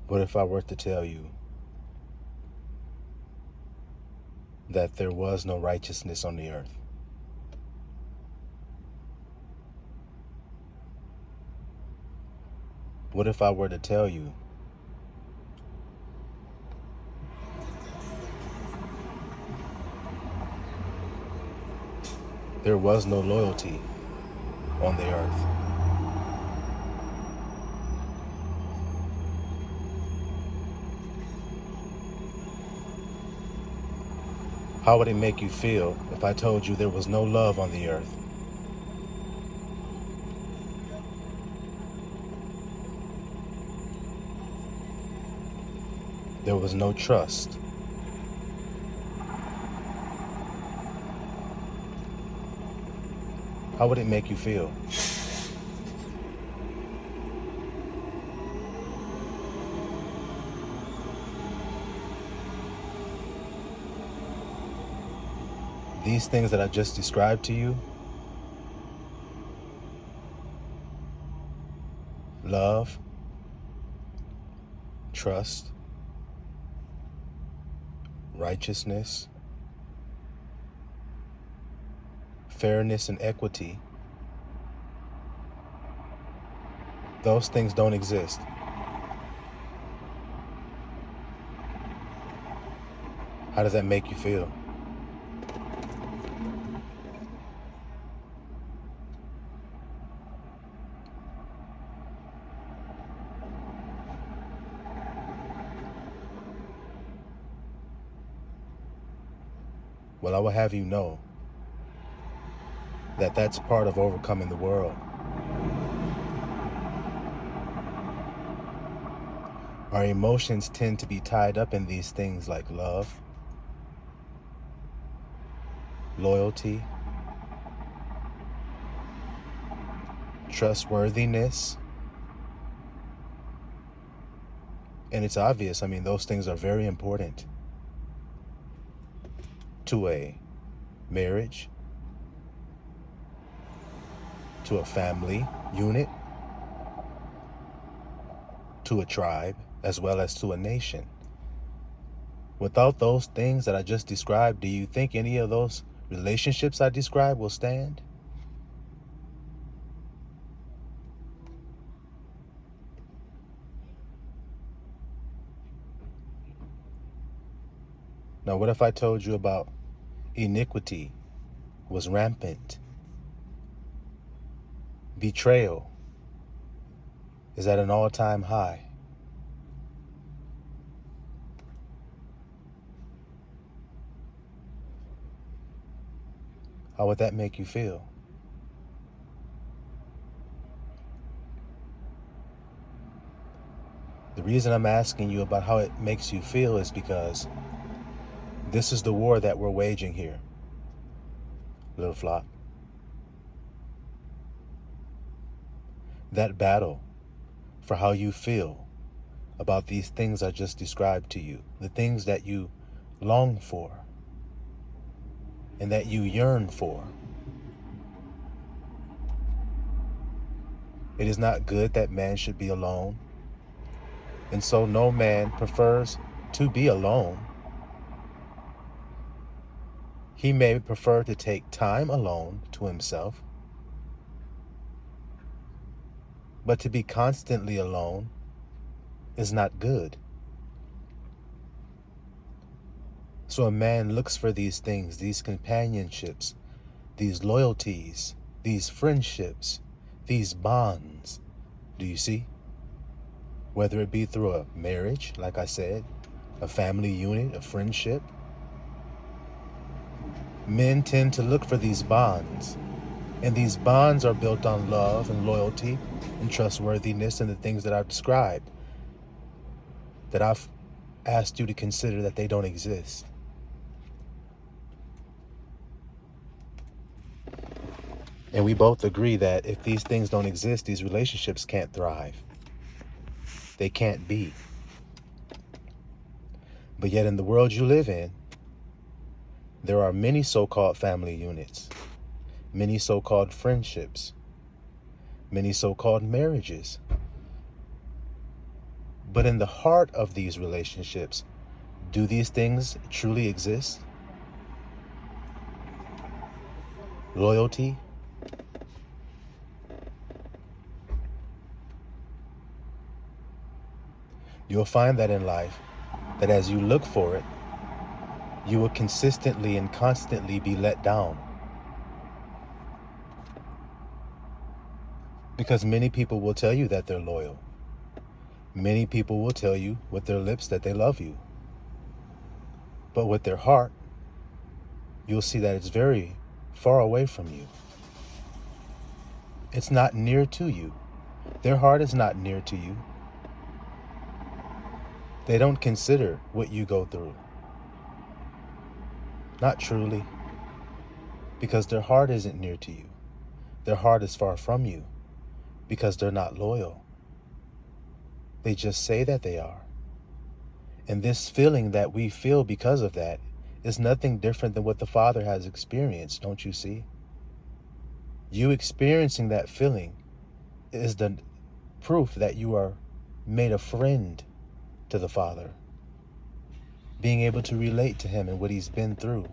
What if I were to tell you that there was no righteousness on the earth? What if I were to tell you there was no loyalty on the earth? How would it make you feel if I told you there was no love on the earth? There was no trust. How would it make you feel? These things that I just described to you, love, trust, righteousness, fairness, and equity, those things don't exist. How does that make you feel? Well, I will have you know that that's part of overcoming the world. Our emotions tend to be tied up in these things like love, loyalty, trustworthiness. And it's obvious, those things are very important to a marriage, to a family unit, to a tribe, as well as to a nation. Without those things that I just described, do you think any of those relationships I described will stand? Now, what if I told you about iniquity was rampant? Betrayal is at an all-time high. How would that make you feel? The reason I'm asking you about how it makes you feel is because this is the war that we're waging here, little flock. That battle for how you feel about these things I just described to you, the things that you long for and that you yearn for. It is not good that man should be alone, and so no man prefers to be alone. He may prefer to take time alone to himself, but to be constantly alone is not good. So a man looks for these things, these companionships, these loyalties, these friendships, these bonds. Do you see? Whether it be through a marriage, like I said, a family unit, a friendship. Men tend to look for these bonds, and these bonds are built on love and loyalty and trustworthiness and the things that I've described, that I've asked you to consider that they don't exist. And we both agree that if these things don't exist, these relationships can't thrive. They can't be. But yet in the world you live in, there are many so-called family units, many so-called friendships, many so-called marriages. But in the heart of these relationships, do these things truly exist? Loyalty? You'll find that in life, that as you look for it, you will consistently and constantly be let down. Because many people will tell you that they're loyal. Many people will tell you with their lips that they love you. But with their heart, you'll see that it's very far away from you. It's not near to you. Their heart is not near to you. They don't consider what you go through. Not truly. Because their heart isn't near to you. Their heart is far from you. Because they're not loyal. They just say that they are. And this feeling that we feel because of that is nothing different than what the Father has experienced, don't you see? You experiencing that feeling is the proof that you are made a friend to the Father, being able to relate to him and what he's been through.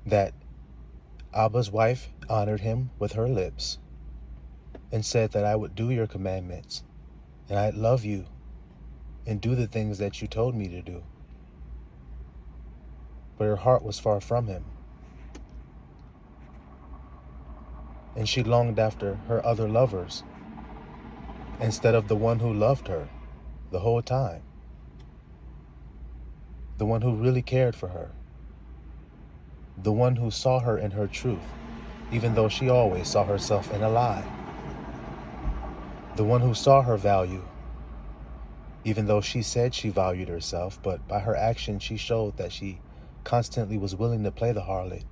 That Abba's wife honored him with her lips and said that I would do your commandments and I'd love you and do the things that you told me to do. But her heart was far from him. And she longed after her other lovers instead of the one who loved her the whole time. The one who really cared for her. The one who saw her in her truth, even though she always saw herself in a lie. The one who saw her value, even though she said she valued herself, but by her actions she showed that she constantly was willing to play the harlot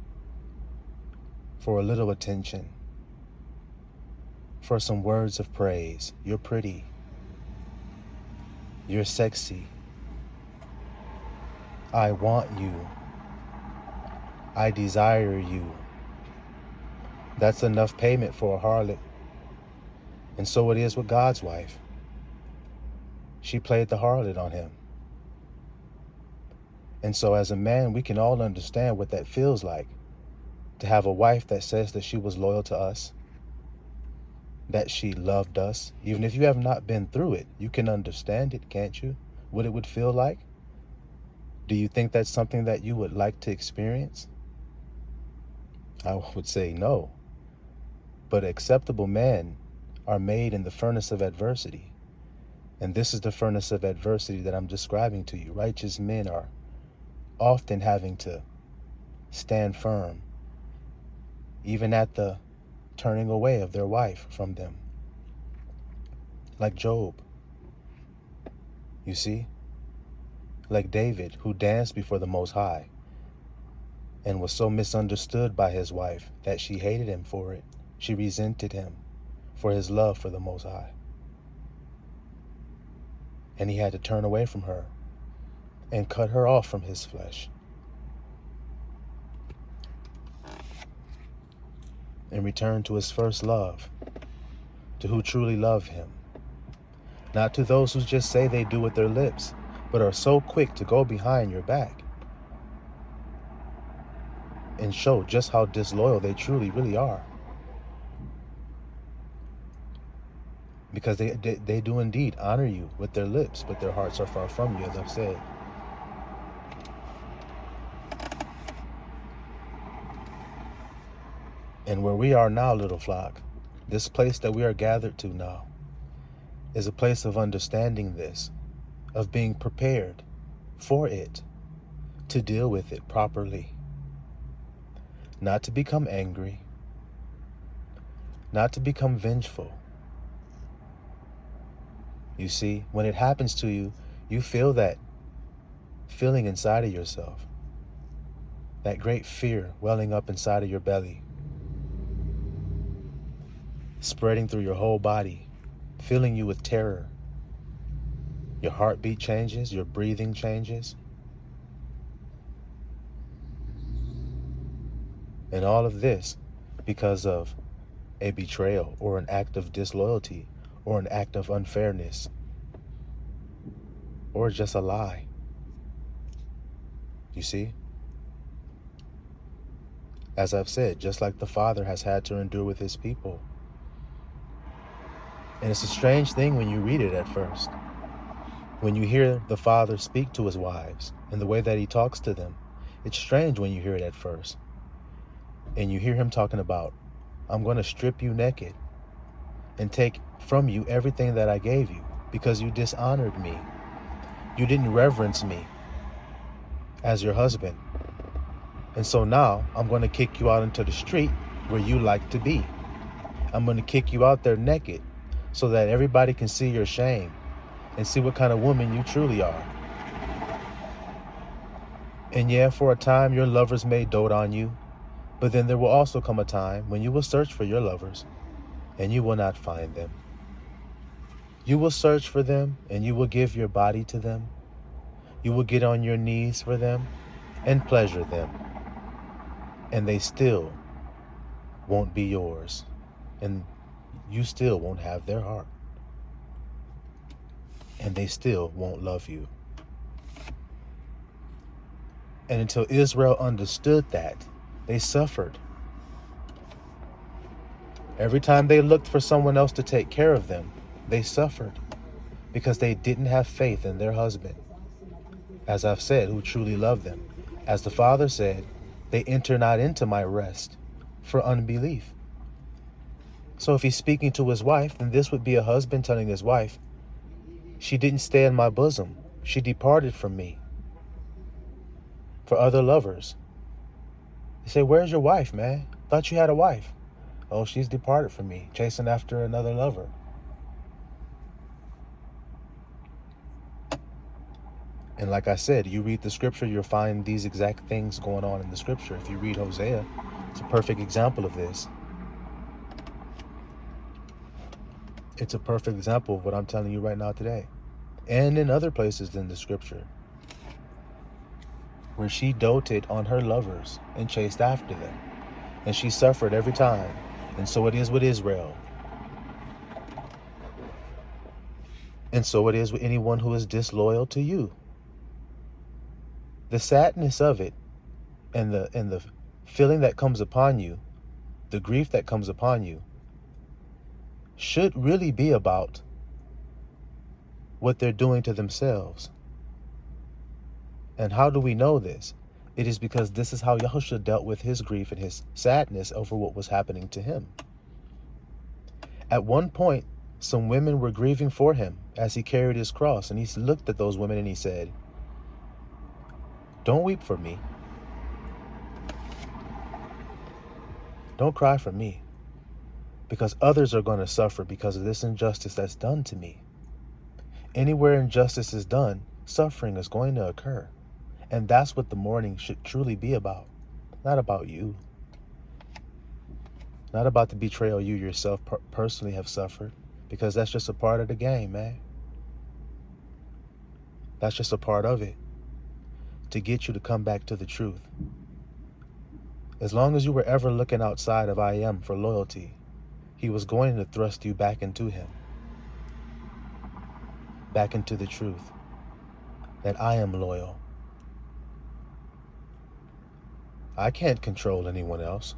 for a little attention, for some words of praise. You're pretty. You're sexy. I want you. I desire you. That's enough payment for a harlot. And so it is with God's wife. She played the harlot on him. And so as a man, we can all understand what that feels like, to have a wife that says that she was loyal to us, that she loved us. Even if you have not been through it, you can understand it, can't you? What it would feel like? Do you think that's something that you would like to experience? I would say no. But acceptable men are made in the furnace of adversity. And this is the furnace of adversity that I'm describing to you. Righteous men are often having to stand firm, even at the turning away of their wife from them. Like Job, you see? Like David, who danced before the Most High and was so misunderstood by his wife that she hated him for it. She resented him for his love for the Most High. And he had to turn away from her and cut her off from his flesh and return to his first love, to who truly love him. Not to those who just say they do with their lips, but are so quick to go behind your back and show just how disloyal they truly, really are. Because they do indeed honor you with their lips, but their hearts are far from you, as I've said. And where we are now, little flock, this place that we are gathered to now, is a place of understanding this, of being prepared for it, to deal with it properly. Not to become angry, not to become vengeful. You see, when it happens to you, you feel that feeling inside of yourself, that great fear welling up inside of your belly, spreading through your whole body, filling you with terror. Your heartbeat changes, your breathing changes. And all of this because of a betrayal or an act of disloyalty or an act of unfairness, or just a lie. You see? As I've said, just like the Father has had to endure with his people. And it's a strange thing when you read it at first. When you hear the Father speak to his wives and the way that he talks to them, it's strange when you hear it at first. And you hear him talking about, I'm going to strip you naked and take from you everything that I gave you because you dishonored me. You didn't reverence me as your husband. And so now I'm going to kick you out into the street where you like to be. I'm going to kick you out there naked so that everybody can see your shame and see what kind of woman you truly are. And yeah, for a time your lovers may dote on you, but then there will also come a time when you will search for your lovers and you will not find them. You will search for them and you will give your body to them. You will get on your knees for them and pleasure them. And they still won't be yours. And you still won't have their heart. And they still won't love you. And until Israel understood that, they suffered. Every time they looked for someone else to take care of them, they suffered because they didn't have faith in their husband. As I've said, who truly loved them. As the Father said, they enter not into my rest for unbelief. So if he's speaking to his wife, then this would be a husband telling his wife, she didn't stay in my bosom. She departed from me for other lovers. You say, where's your wife, man? Thought you had a wife. Oh, she's departed from me, chasing after another lover. And like I said, you read the scripture, you'll find these exact things going on in the scripture. If you read Hosea, it's a perfect example of this. It's a perfect example of what I'm telling you right now today. And in other places in the scripture, where she doted on her lovers and chased after them. And she suffered every time. And so it is with Israel. And so it is with anyone who is disloyal to you. The sadness of it and the feeling that comes upon you, the grief that comes upon you, should really be about what they're doing to themselves. And how do we know this? It is because this is how Yahushua dealt with his grief and his sadness over what was happening to him. At one point, some women were grieving for him as he carried his cross, and he looked at those women and he said, don't weep for me. Don't cry for me, because others are going to suffer because of this injustice that's done to me. Anywhere injustice is done, suffering is going to occur. And that's what the mourning should truly be about. Not about you. Not about the betrayal you yourself personally have suffered, because that's just a part of the game, man. That's just a part of it, to get you to come back to the truth. As long as you were ever looking outside of I am for loyalty, he was going to thrust you back into him, back into the truth, that I am loyal. I can't control anyone else.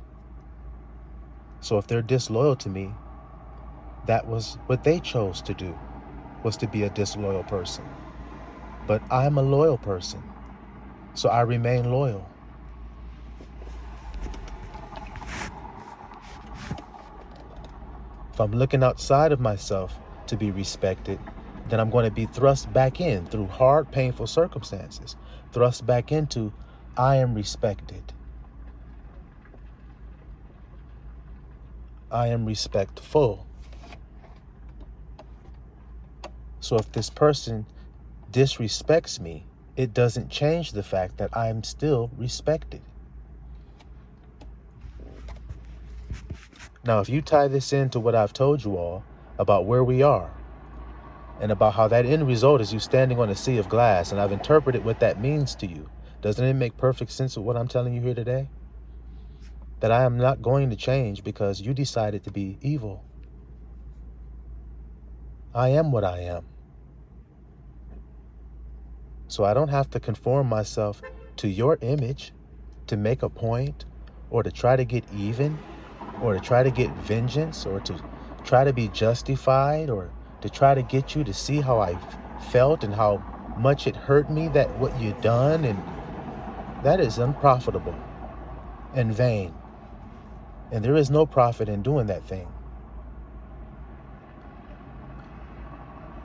So if they're disloyal to me, that was what they chose to do, was to be a disloyal person. But I'm a loyal person, so I remain loyal. If I'm looking outside of myself to be respected, then I'm going to be thrust back in through hard, painful circumstances, thrust back into I am respected. I am respectful. So if this person disrespects me, it doesn't change the fact that I am still respected. Now, if you tie this into what I've told you all about where we are and about how that end result is you standing on a sea of glass, and I've interpreted what that means to you, doesn't it make perfect sense of what I'm telling you here today? That I am not going to change because you decided to be evil. I am what I am. So I don't have to conform myself to your image to make a point, or to try to get even, or to try to get vengeance, or to try to be justified, or to try to get you to see how I felt and how much it hurt me that what you done. And that is unprofitable and vain. And there is no profit in doing that thing.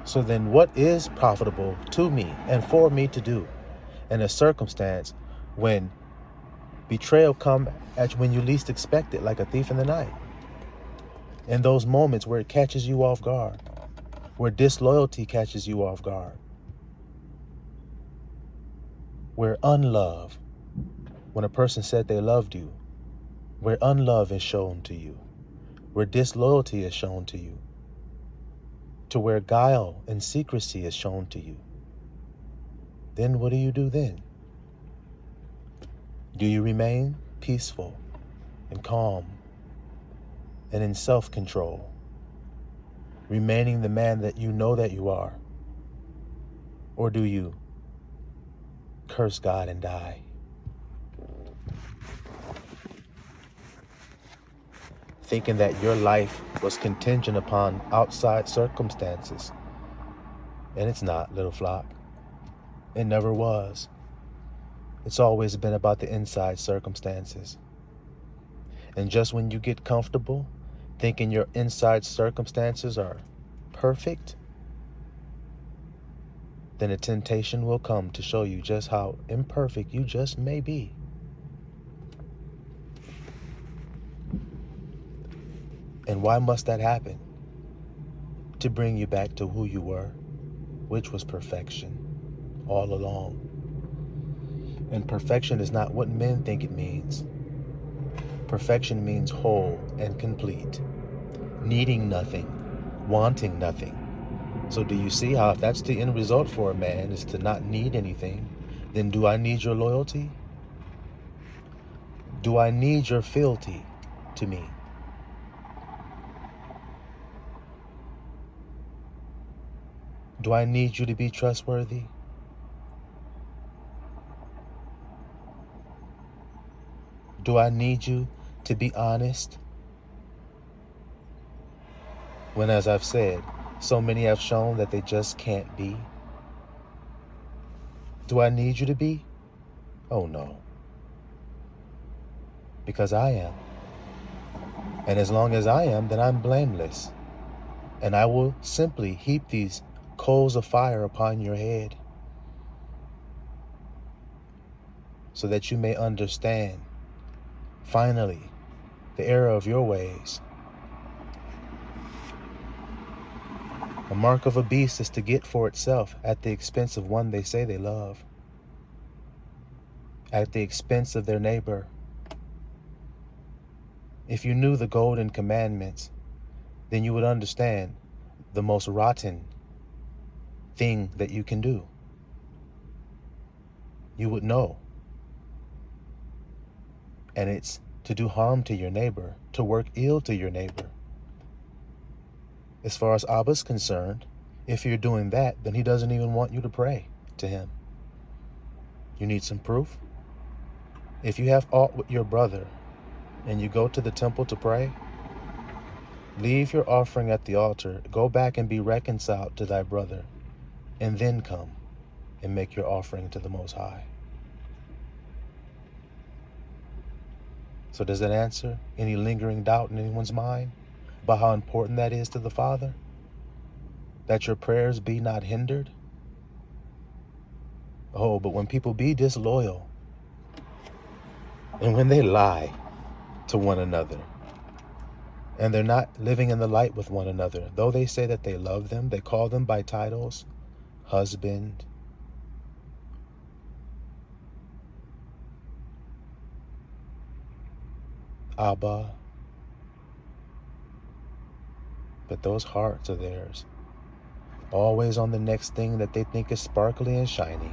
So then what is profitable to me and for me to do in a circumstance when betrayal come at you when you least expect it, like a thief in the night? In those moments where it catches you off guard, where disloyalty catches you off guard, where unlove, when a person said they loved you, where unlove is shown to you, where disloyalty is shown to you, to where guile and secrecy is shown to you, then what do you do then? Do you remain peaceful and calm and in self-control, remaining the man that you know that you are? Or do you curse God and die? Thinking that your life was contingent upon outside circumstances. And it's not, little flock. It never was. It's always been about the inside circumstances. And just when you get comfortable, thinking your inside circumstances are perfect, then a temptation will come to show you just how imperfect you just may be. And why must that happen? To bring you back to who you were, which was perfection all along. And perfection is not what men think it means. Perfection means whole and complete, needing nothing, wanting nothing. So do you see how if that's the end result for a man, is to not need anything, then do I need your loyalty? Do I need your fealty to me? Do I need you to be trustworthy? Do I need you to be honest? When, as I've said, so many have shown that they just can't be. Do I need you to be? Oh no. Because I am. And as long as I am, then I'm blameless. And I will simply heap these coals of fire upon your head, so that you may understand, finally, the error of your ways. A mark of a beast is to get for itself at the expense of one they say they love, at the expense of their neighbor. If you knew the golden commandments, then you would understand the most rotten thing that you can do. You would know. And it's to do harm to your neighbor, to work ill to your neighbor. As far as Abba's concerned, if you're doing that, then he doesn't even want you to pray to him. You need some proof? If you have aught with your brother and you go to the temple to pray, leave your offering at the altar, go back and be reconciled to thy brother, and then come and make your offering to the Most High. So does that answer any lingering doubt in anyone's mind about how important that is to the Father? That your prayers be not hindered? Oh, but when people be disloyal, and when they lie to one another, and they're not living in the light with one another, though they say that they love them, they call them by titles, husband, Abba, but those hearts are theirs, always on the next thing that they think is sparkly and shiny,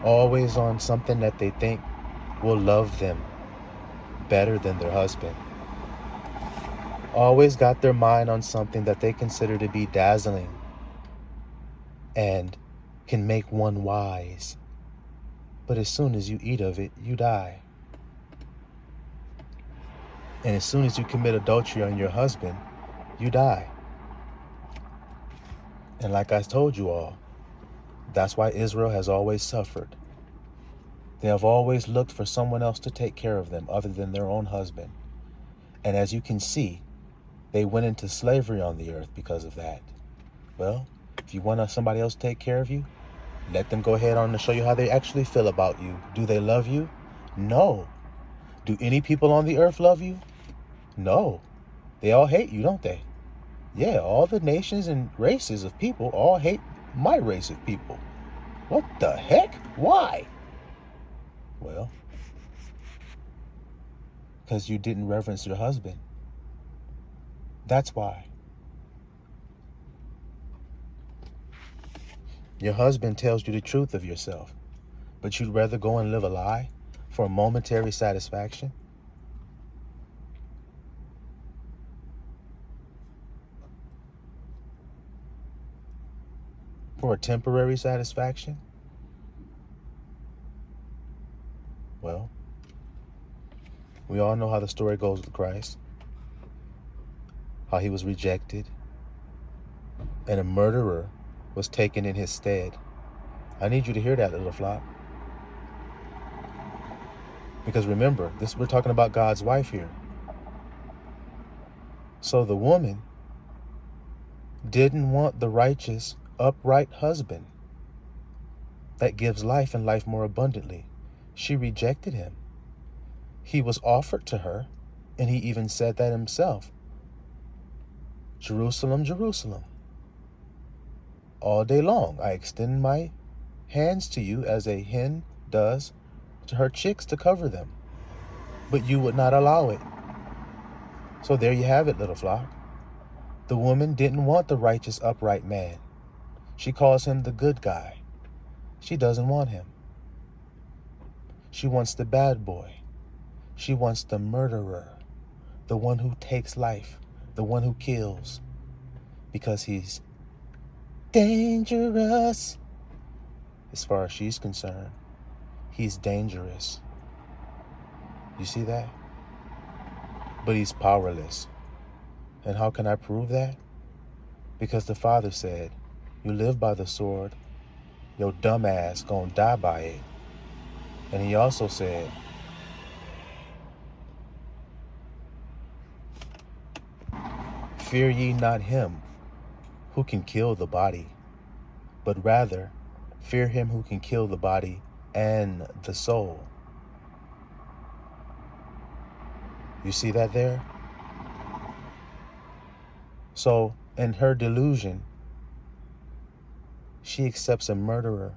always on something that they think will love them better than their husband, always got their mind on something that they consider to be dazzling and can make one wise. But as soon as you eat of it, you die. And as soon as you commit adultery on your husband, you die. And like I told you all, that's why Israel has always suffered. They have always looked for someone else to take care of them other than their own husband. And as you can see, they went into slavery on the earth because of that. Well, if you want somebody else to take care of you, let them go ahead on and show you how they actually feel about you. Do they love you? No. Do any people on the earth love you? No. They all hate you, don't they? Yeah, all the nations and races of people all hate my race of people. What the heck? Why? Well, because you didn't reverence your husband. That's why. Your husband tells you the truth of yourself, but you'd rather go and live a lie for a momentary satisfaction? For a temporary satisfaction? Well, we all know how the story goes with Christ. How he was rejected and a murderer was taken in his stead. I need you to hear that, little flock. Because remember, we're talking about God's wife here. So the woman didn't want the righteous, upright husband that gives life and life more abundantly. She rejected him. He was offered to her, and he even said that himself. Jerusalem, Jerusalem, all day long I extend my hands to you as a hen does to her chicks to cover them, but you would not allow it. So there you have it, little flock. The woman didn't want the righteous, upright man. She calls him the good guy. She doesn't want him. She wants the bad boy. She wants the murderer, the one who takes life, the one who kills, because he's dangerous. As far as she's concerned, he's dangerous. You see that? But he's powerless. And how can I prove that? Because the Father said, you live by the sword, your dumb ass gonna die by it. And he also said, fear ye not him who can kill the body, but rather fear him who can kill the body and the soul. You see that there? So in her delusion, she accepts a murderer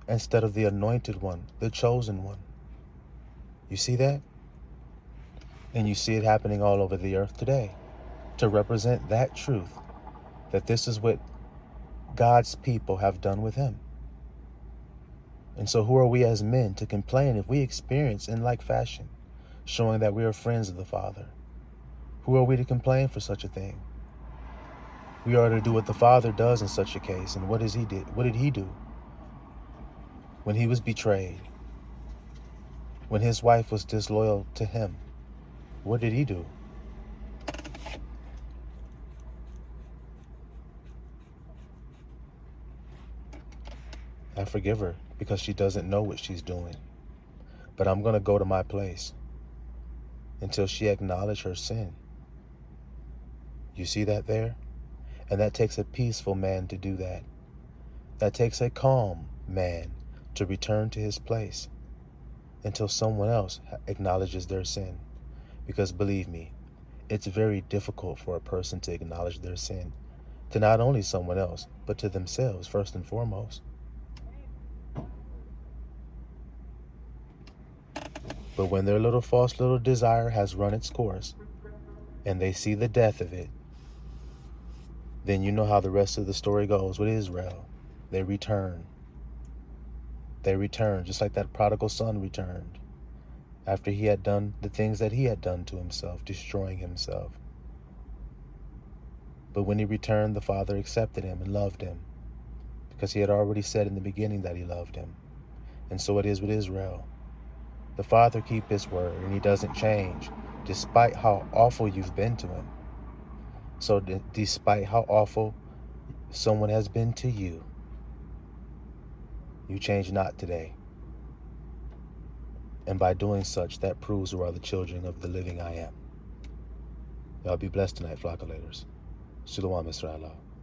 instead of the anointed one, the chosen one. You see that? And you see it happening all over the earth today to represent that truth, that this is what God's people have done with him. And so who are we as men to complain if we experience in like fashion, showing that we are friends of the Father? Who are we to complain for such a thing? We are to do what the Father does in such a case. And what did he do? When he was betrayed, when his wife was disloyal to him, what did he do? I forgive her because she doesn't know what she's doing. But I'm going to go to my place until she acknowledges her sin. You see that there? And that takes a peaceful man to do that. That takes a calm man to return to his place until someone else acknowledges their sin. Because believe me, it's very difficult for a person to acknowledge their sin to not only someone else, but to themselves first and foremost. But when their little false little desire has run its course and they see the death of it, then you know how the rest of the story goes with Israel. They return. They return just like that prodigal son returned. after he had done the things that he had done to himself, destroying himself. But when he returned, the Father accepted him and loved him, because he had already said in the beginning that he loved him. And so it is with Israel. The Father keeps his word, and he doesn't change, despite how awful you've been to him. So despite how awful someone has been to you, you change not today. And by doing such, that proves you are the children of the living I am. Y'all be blessed tonight, flockulators. Shalom Israel.